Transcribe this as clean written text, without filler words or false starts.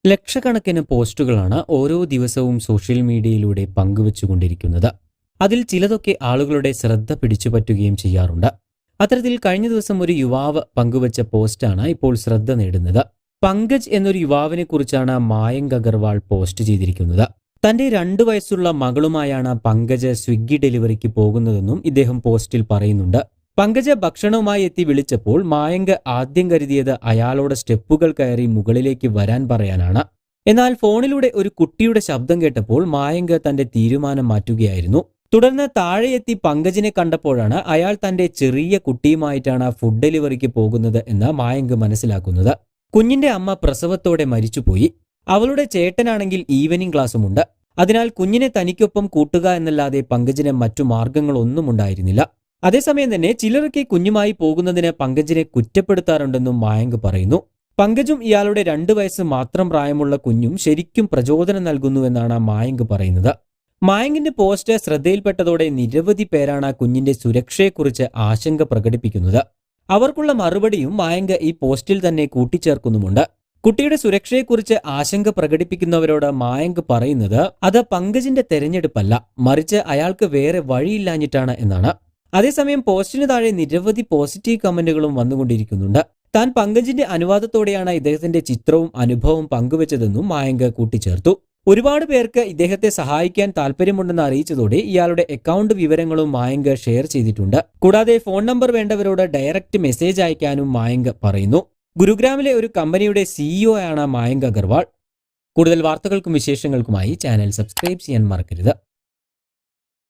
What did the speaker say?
ലക്ഷക്കണക്കിന് പോസ്റ്റുകളാണ് ഓരോ ദിവസവും സോഷ്യൽ മീഡിയയിലൂടെ പങ്കുവച്ചുകൊണ്ടിരിക്കുന്നത്. അതിൽ ചിലതൊക്കെ ആളുകളുടെ ശ്രദ്ധ പിടിച്ചുപറ്റുകയും ചെയ്യാറുണ്ട്. അത്തരത്തിൽ കഴിഞ്ഞ ദിവസം ഒരു യുവാവ് പങ്കുവച്ച പോസ്റ്റാണ് ഇപ്പോൾ ശ്രദ്ധ നേടുന്നത്. പങ്കജ് എന്നൊരു യുവാവിനെ കുറിച്ചാണ് മായങ്ക് അഗർവാൾ പോസ്റ്റ് ചെയ്തിരിക്കുന്നത്. തന്റെ 2 വയസ്സുള്ള മകളുമായാണ് പങ്കജ് സ്വിഗ്ഗി ഡെലിവറിക്ക് പോകുന്നതെന്നും ഇദ്ദേഹം പോസ്റ്റിൽ പറയുന്നുണ്ട്. പങ്കജ് ഭക്ഷണവുമായി എത്തി വിളിച്ചപ്പോൾ മായങ്ക് ആദ്യം കരുതിയത് അയാളോട് സ്റ്റെപ്പുകൾ കയറി മുകളിലേക്ക് വരാൻ പറയാനാണ്. എന്നാൽ ഫോണിലൂടെ ഒരു കുട്ടിയുടെ ശബ്ദം കേട്ടപ്പോൾ മായങ്ക് തന്റെ തീരുമാനം മാറ്റുകയായിരുന്നു. തുടർന്ന് താഴെയെത്തി പങ്കജിനെ കണ്ടപ്പോഴാണ് അയാൾ തന്റെ ചെറിയ കുട്ടിയുമായിട്ടാണ് ഫുഡ് ഡെലിവറിക്ക് പോകുന്നത് എന്ന് മായങ്ക് മനസ്സിലാക്കുന്നത്. കുഞ്ഞിന്റെ അമ്മ പ്രസവത്തോടെ മരിച്ചുപോയി. അവളുടെ ചേട്ടനാണെങ്കിൽ ഈവനിംഗ് ക്ലാസ്സുമുണ്ട്. അതിനാൽ കുഞ്ഞിനെ തനിക്കൊപ്പം കൂട്ടുക എന്നല്ലാതെ പങ്കജിന് മറ്റു മാർഗങ്ങളൊന്നും ഉണ്ടായിരുന്നില്ല. അതേസമയം തന്നെ ചിലരൊക്കെ കുഞ്ഞുമായി പോകുന്നതിന് പങ്കജിനെ കുറ്റപ്പെടുത്താറുണ്ടെന്നും മായങ്ക് പറയുന്നു. പങ്കജും ഇയാളുടെ 2 വയസ്സ് മാത്രം പ്രായമുള്ള കുഞ്ഞും ശരിക്കും പ്രചോദനം നൽകുന്നുവെന്നാണ് മായങ്ക് പറയുന്നത്. മായങ്കിന്റെ പോസ്റ്റ് ശ്രദ്ധയിൽപ്പെട്ടതോടെ നിരവധി പേരാണ് കുഞ്ഞിന്റെ സുരക്ഷയെക്കുറിച്ച് ആശങ്ക പ്രകടിപ്പിക്കുന്നത്. അവർക്കുള്ള മറുപടിയും മായങ്ക് ഈ പോസ്റ്റിൽ തന്നെ കൂട്ടിച്ചേർക്കുന്നുമുണ്ട്. കുട്ടിയുടെ സുരക്ഷയെക്കുറിച്ച് ആശങ്ക പ്രകടിപ്പിക്കുന്നവരോട് മായങ്ക് പറയുന്നത് അത് പങ്കജിന്റെ തെരഞ്ഞെടുപ്പല്ല, മറിച്ച് അയാൾക്ക് വേറെ വഴിയില്ലാഞ്ഞിട്ടാണ് എന്നാണ്. അതേസമയം പോസ്റ്റിന് താഴെ നിരവധി പോസിറ്റീവ് കമന്റുകളും വന്നുകൊണ്ടിരിക്കുന്നുണ്ട്. താൻ പങ്കജിന്റെ അനുവാദത്തോടെയാണ് ഇദ്ദേഹത്തിന്റെ ചിത്രവും അനുഭവവും പങ്കുവച്ചതെന്നും മായങ്ക് കൂട്ടിച്ചേർത്തു. ഒരുപാട് പേർക്ക് ഇദ്ദേഹത്തെ സഹായിക്കാൻ താല്പര്യമുണ്ടെന്ന് അറിയിച്ചതോടെ ഇയാളുടെ അക്കൗണ്ട് വിവരങ്ങളും മായങ്ക് ഷെയർ ചെയ്തിട്ടുണ്ട്. കൂടാതെ ഫോൺ നമ്പർ വേണ്ടവരോട് ഡയറക്റ്റ് മെസ്സേജ് അയക്കാനും മായങ്ക് പറയുന്നു. ഗുരുഗ്രാമിലെ ഒരു കമ്പനിയുടെ CEO ആണ് മായങ്ക് അഗർവാൾ. കൂടുതൽ വാർത്തകൾക്കും വിശേഷങ്ങൾക്കുമായി ചാനൽ സബ്സ്ക്രൈബ് ചെയ്യാൻ മറക്കരുത്.